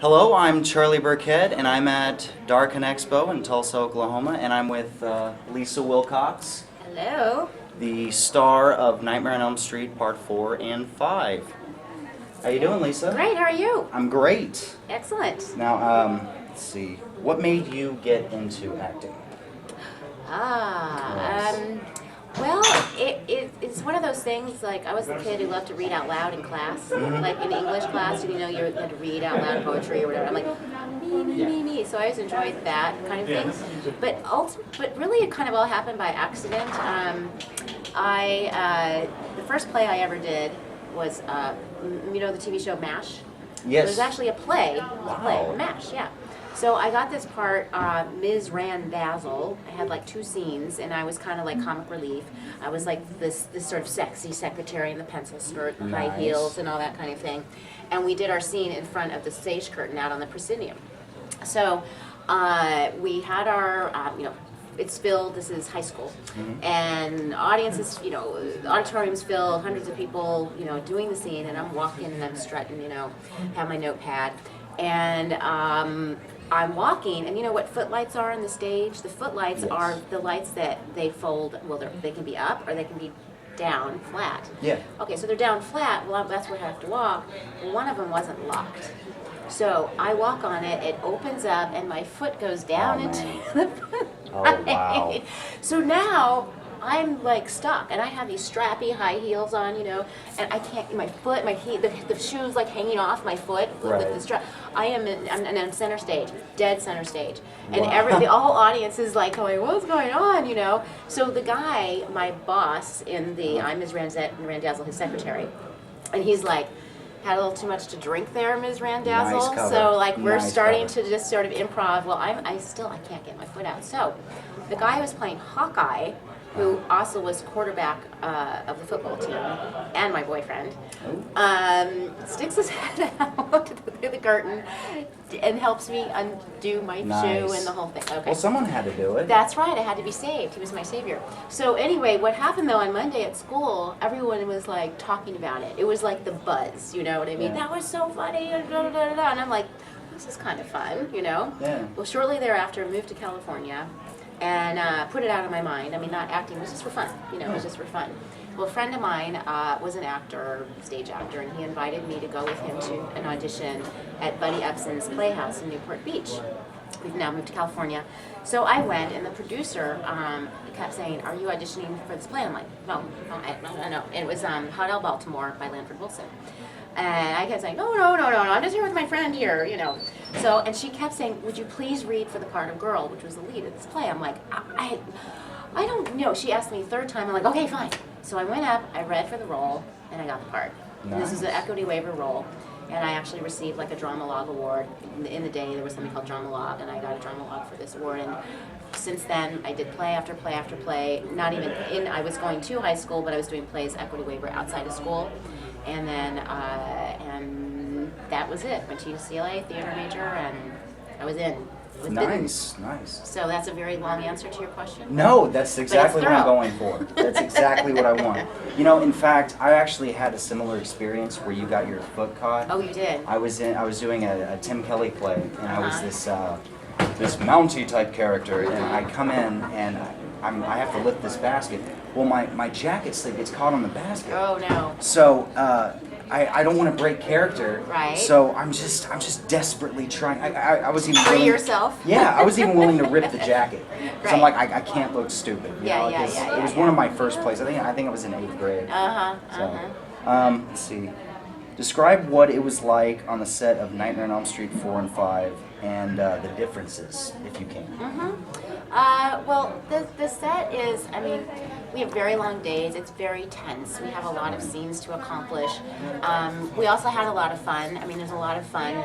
Hello, I'm Charlie Burkett, and I'm at Darkon Expo in Tulsa, Oklahoma, and I'm with Lisa Wilcox, Hello. the star of Nightmare on Elm Street Part 4 and 5. How you doing, Lisa? Great, how are you? I'm great. Excellent. Now, let's see. What made you get into acting? Yes. Well, it's one of those things, like, I was the kid who loved to read out loud in class. Like, in English class, you had to read out loud poetry or whatever. I'm like, me. So I always enjoyed that kind of thing. But really, it kind of all happened by accident. The first play I ever did was, the TV show MASH? Yes. It was actually a play. Wow. MASH, yeah. So I got this part, Ms. Randazzo. I had like 2 scenes, and I was kind of like comic relief. I was like this sort of sexy secretary in the pencil skirt, the high heels, and all that kind of thing. And we did our scene in front of the stage curtain out on the proscenium. So we had our, it's filled, this is high school, and audiences, the auditorium's filled, hundreds of people, doing the scene, and I'm walking and I'm strutting, have my notepad, and I'm walking, and you know what footlights are on the stage? The footlights are the lights that they fold, well, they can be up or they can be down flat. Yeah. Okay, so they're down flat, well, that's where I have to walk. Well, one of them wasn't locked. So I walk on it, it opens up, and my foot goes down into the foot. Oh, wow. So now I'm like stuck, and I have these strappy high heels on, and I can't, my heel, the shoes like hanging off my foot with the strap. I'm center stage, dead center stage. And the whole audience is like going, what's going on, So the guy, my boss in I'm Ms. Randazzo, his secretary, and he's like, had a little too much to drink there, Ms. Randazzo. Nice cover. So like we're Nice starting cover. to just sort of improv. Well, I can't get my foot out. So the guy who was playing Hawkeye, who also was quarterback of the football team, and my boyfriend, sticks his head out through the curtain and helps me undo my shoe and the whole thing. Okay. Well, someone had to do it. That's right, I had to be saved. He was my savior. So anyway, what happened though on Monday at school, everyone was like talking about it. It was like the buzz, you know what I mean? Yeah. That was so funny, and and I'm like, this is kind of fun, Yeah. Well, shortly thereafter, I moved to California and put it out of my mind. I mean, not acting, it was just for fun, it was just for fun. Well, a friend of mine was an actor, stage actor, and he invited me to go with him to an audition at Buddy Ebsen's Playhouse in Newport Beach. We've now moved to California. So I went, and the producer kept saying, are you auditioning for this play? I'm like, no. And it was Hot L Baltimore by Lanford Wilson. And I kept saying, no, I'm just here with my friend here, So, and she kept saying, would you please read for the part of Girl, which was the lead of this play? I'm like, I don't know. She asked me a 3rd time. I'm like, okay, fine. So I went up, I read for the role, and I got the part. Nice. And this is an equity waiver role. And I actually received like a Drama Log award. In the day, there was something called Drama Log, and I got a Drama Log for this award. And since then, I did play after play after play. I was going to high school, but I was doing plays, equity waiver outside of school. And then, and that was it. Went to UCLA, theater major, and I was in. Nice. So that's a very long answer to your question? No, that's exactly what I'm thorough. going for. That's exactly what I want. In fact, I actually had a similar experience where you got your foot caught. Oh, you did? I was doing a Tim Kelly play, and I was this Mountie type character, and I come in and I have to lift this basket. Well, my jacket sleeve gets caught on the basket. Oh no. So I don't want to break character. Right. So I'm just desperately trying. I was even Free willing, yourself. Yeah, I was even willing to rip the jacket. So I'm Right. like, I can't look stupid. Yeah. It was one of my first plays. I think I was in 8th grade. So, let's see. Describe what it was like on the set of Nightmare on Elm Street 4 and 5 and the differences, if you can. Well, the set is, we have very long days. It's very tense. We have a lot of scenes to accomplish. We also had a lot of fun. There's a lot of fun,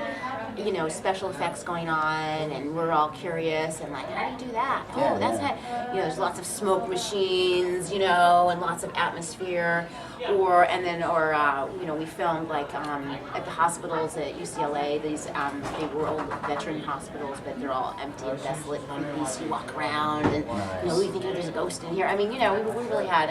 special effects going on, and we're all curious and like, how do you do that? Yeah, That's how, there's lots of smoke machines, and lots of atmosphere. We filmed like at the hospitals at UCLA. These they were old veteran hospitals, but they're all empty and desolate. Police walk around, and we think there's a ghost in here. We we really had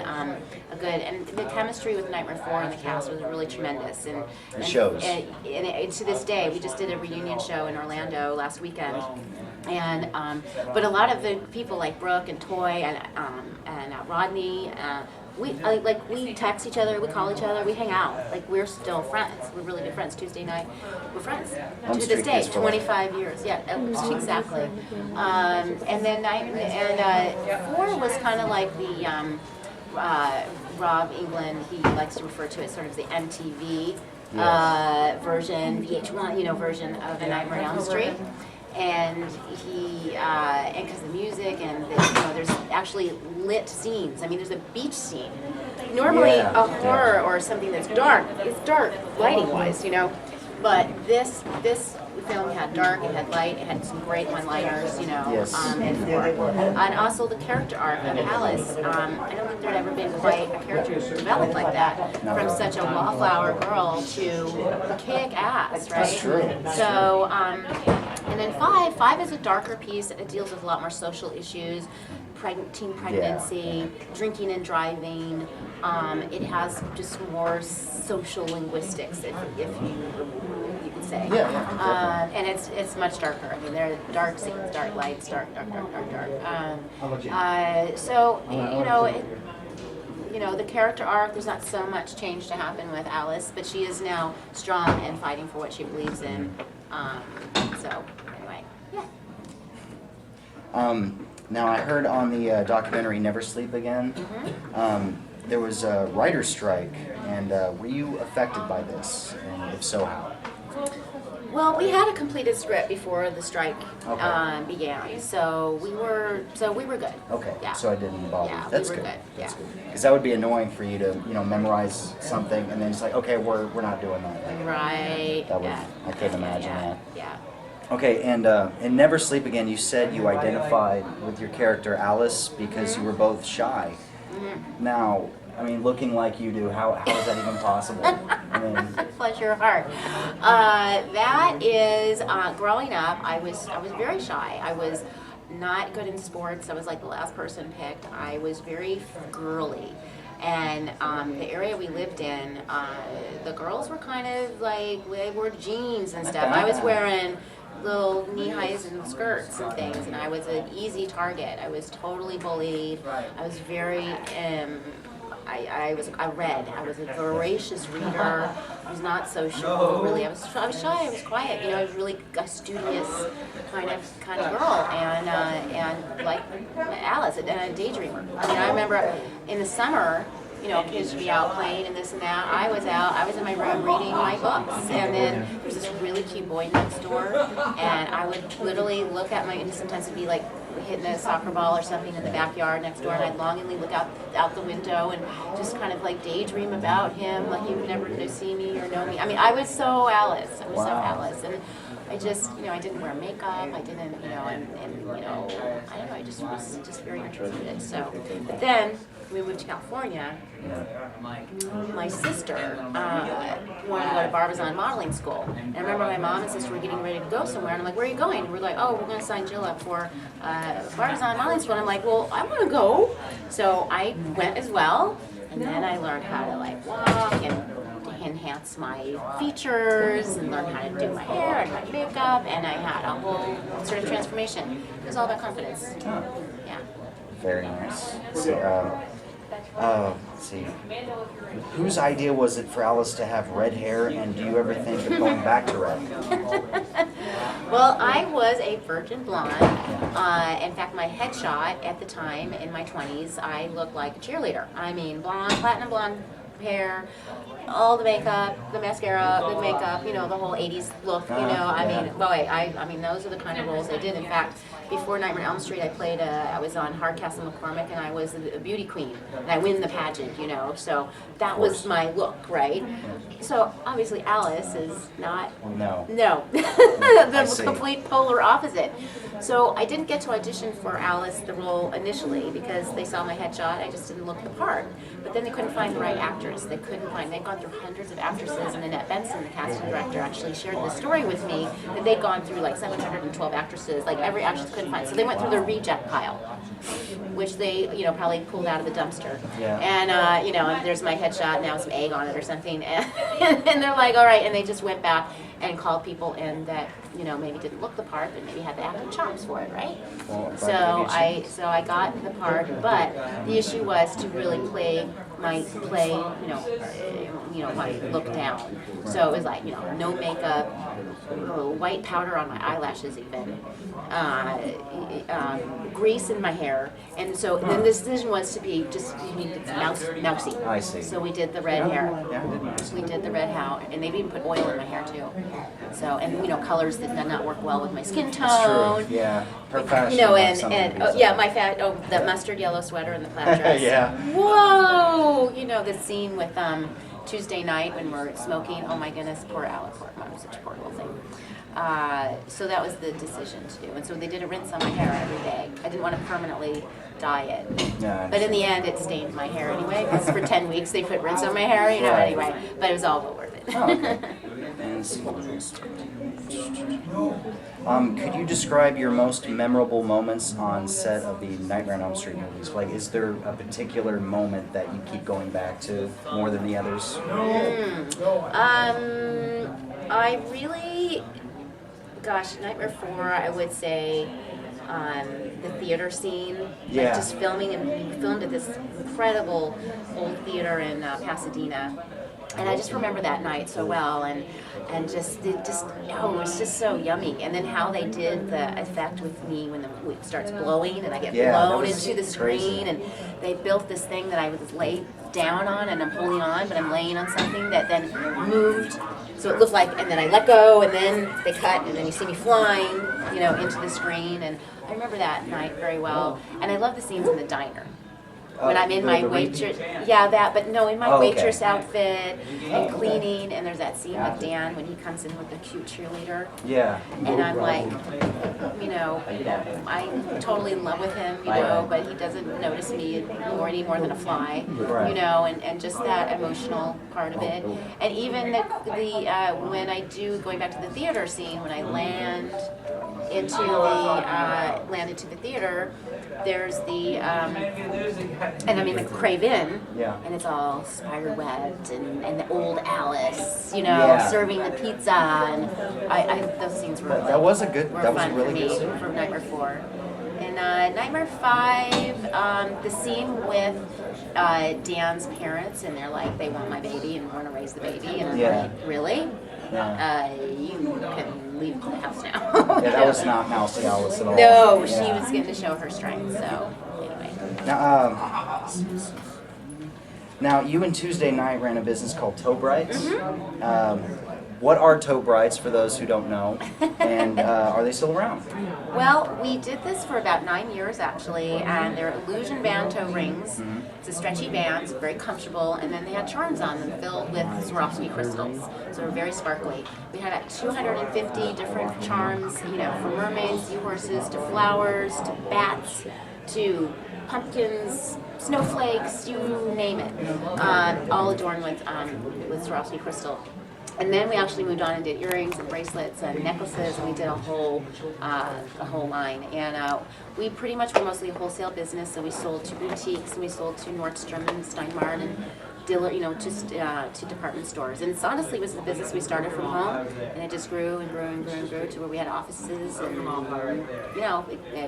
a good, and the chemistry with Nightmare 4 and the cast was really tremendous. And it shows. And to this day, we just did a reunion show in Orlando last weekend. And but a lot of the people like Brooke and Toy and Rodney, we text each other, we call each other, we hang out. Like we're still friends. We're really good friends. Tuesday night, we're friends to this day. 25 years, yeah, exactly. And then 4 was kind of like the Rob England. He likes to refer to it sort of the MTV version, VH1, version of A Nightmare on Elm Street. And he, and because the music and there's actually lit scenes. I mean, there's a beach scene. Normally, a horror or something that's dark, it's dark lighting-wise, But this film had dark, it had light, it had some great one-liners, and also the character arc of Alice. I don't think there'd ever been quite a character developed like that, from such a wallflower girl to kick ass, right? That's true. So, and then 5 is a darker piece. It deals with a lot more social issues, teen pregnancy, drinking and driving. It has just more social linguistics, if you could say. And it's much darker. I mean, there are dark scenes, dark lights, dark. So the character arc, there's not so much change to happen with Alice, but she is now strong and fighting for what she believes in. So anyway, Now I heard on the documentary Never Sleep Again, there was a writer's strike, and were you affected by this, and if so, how? Well, we had a completed script before the strike began, so we were good. Okay, yeah. So I didn't bother. Yeah, That's we were good. good. That's Yeah. good. Because that would be annoying for you to memorize something and then it's like, okay, we're not doing that. Like, right. That would, yeah. I couldn't imagine that. Yeah. Okay, and in Never Sleep Again, you said you identified with your character Alice because you were both shy. Now, I mean, looking like you do, how is that even possible? I mean, Bless your heart. That is growing up. I was very shy. I was not good in sports. I was like the last person picked. I was very girly. And the area we lived in, the girls were kind of like, they wore jeans and stuff. I was wearing little knee-highs and skirts and things, and I was an easy target. I was totally bullied. I was very, I read. I was a voracious reader. I was not social, really. I was shy. I was quiet. I was really a studious kind of girl, and like Alice, and a daydreamer. I mean, I remember in the summer, kids would be out playing and this and that. I was in my room reading my books, and then there was this really cute boy next door, and I would literally look at and sometimes it'd be like hitting a soccer ball or something in the backyard next door, and I'd longingly look out the window and just kind of like daydream about him, like he would never see me or know me. I mean, I was so Alice. And I just, I didn't wear makeup. I didn't, and I don't know. I just was just very introverted. So, but then we moved to California. My sister wanted to go to Barbizon modeling school. And I remember my mom and sister were getting ready to go somewhere. And I'm like, where are you going? And we're like, oh, we're going to sign Jill up for Barbizon modeling school. And I'm like, well, I want to go. So I went as well. And then I learned how to like walk and enhance my features and learn how to do my hair and my makeup. And I had a whole sort of transformation. It was all about confidence. Yeah. Very nice. So, let's see. Whose idea was it for Alice to have red hair, and do you ever think of going back to red? Well, I was a virgin blonde. In fact, my headshot at the time, in my 20s, I looked like a cheerleader. I mean, blonde, platinum blonde hair, all the makeup, the mascara, the makeup, the whole 80s look, I mean, those are the kind of roles I did. In fact, before Nightmare on Elm Street, I was on Hardcastle McCormick, and I was a beauty queen, and I win the pageant, so that was my look, right? So obviously Alice is not, no, the complete polar opposite. So I didn't get to audition for Alice, the role, initially, because they saw my headshot. I just didn't look the part. But then they couldn't find the right actor actress. They couldn't find. They'd gone through hundreds of actresses, and Annette Benson, the casting director, actually shared this story with me that they'd gone through like 712 actresses, like every actress couldn't find. So they went through the reject pile, which they, you know, probably pulled out of the dumpster. Yeah. And you know, and there's my headshot now, some egg on it or something, and they're like, all right, and they just went back and called people in that, you know, maybe didn't look the part, but maybe had the acting chops for it, right? Well, So I got the part, but the issue was to really play, you know, my look down. So it was like, you know, no makeup, white powder on my eyelashes even, grease in my hair, and so then the decision was to be just mousy. I see. So we did the red hair. Yeah, I did notice. We did the red hair, and they even put oil in my hair too. So, and you know, colors that did not work well with my skin tone. True. Yeah. Professional. You know, and the mustard yellow sweater and the plaid dress. Yeah. Whoa! You know, the scene with Tuesday night when we're smoking. Oh my goodness, poor Alec. Poor mom, such a poor little thing. So that was the decision to do, and so they did a rinse on my hair every day. I didn't want to permanently dye it, Yeah, but in the end, it stained my hair anyway. Because for 10 weeks they put rinse on my hair, you know. Right. Anyway, but it was all well worth it. Oh, okay. And let's see. Could you describe your most memorable moments on set of the Nightmare on Elm Street movies? Like, is there a particular moment that you keep going back to more than the others? I really, gosh, Nightmare 4, I would say, the theater scene. Yeah. Like just filming, and we filmed at this incredible old theater in Pasadena. And I just remember that night so well, and it was just so yummy. And then how they did the effect with me when the it starts blowing, and I get blown into the screen, and they built this thing that I was laid down on, and I'm holding on, but I'm laying on something that then moved. So it looked like, and then I let go, and then they cut, and then you see me flying, you know, into the screen. And I remember that night very well. And I love the scenes in the diner. When I'm in my waitress, in my waitress outfit and cleaning, and there's that scene with Dan when he comes in with the cute cheerleader. Yeah. And I'm like, you know, I'm totally in love with him, you know, but he doesn't notice me any more than a fly, you know, and just that emotional part of it. And even when I do, going back to the theater scene, when I land into the theater, there's the the Crave-In, and it's all spider webbed, and the old Alice, you know, serving the pizza, and those scenes were that was a fun really for me good for Nightmare 4. And Nightmare 5, the scene with Dan's parents, and they're like, they want my baby and want to raise the baby, and I'm like, really? You can leave the house now. That was not Mousy Alice at all. No, she was getting to show her strength, so anyway. Now, you and Tuesday Night ran a business called Toe Brights. What are Toe Brights, for those who don't know, and are they still around? Well, we did this for about 9 years, actually, and they're illusion band toe rings. It's a stretchy band, it's very comfortable, and then they had charms on them filled with Swarovski crystals, so they're very sparkly. We had about 250 different charms, you know, from mermaids, seahorses, to flowers, to bats, to pumpkins, snowflakes, you name it, all adorned with Swarovski crystal. And then we actually moved on and did earrings and bracelets and necklaces, and we did a whole line. And we pretty much were mostly a wholesale business, so we sold to boutiques, and we sold to Nordstrom and Steinmart and Diller, you know, just to department stores. And honestly, it was the business we started from home, and it just grew and grew and grew and grew to where we had offices and, you know,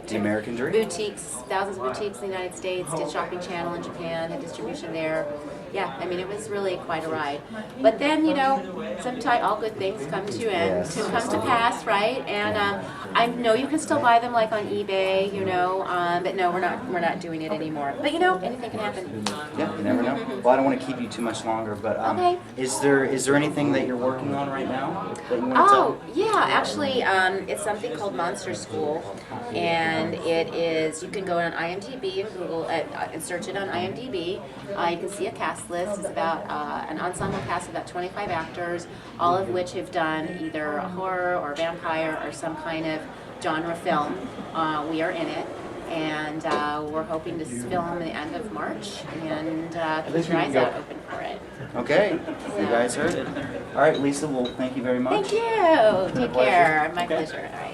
the American dream. Boutiques, thousands of boutiques in the United States, did Shopping Channel in Japan, had distribution there. Yeah, I mean, it was really quite a ride. But then, you know, sometimes all good things come to pass, right? And I know you can still buy them like on eBay, you know, but no, we're not doing it anymore. But you know, anything can happen. Yeah, you never know. Well, I don't want to keep you too much longer, but okay. Is there anything that you're working on right now that you want to tell? Yeah, actually, it's something called Monster School, and it is, you can go on IMDb and Google and search it on IMDb. You can see a cast list. It's about an ensemble cast of about 25 actors, all of which have done either horror or vampire or some kind of genre film. We are in it. And we're hoping to film the end of March and keep your eyes out open for it. Okay, you guys heard it. All right, Lisa, well, thank you very much. Thank you. Take care. My pleasure. All right.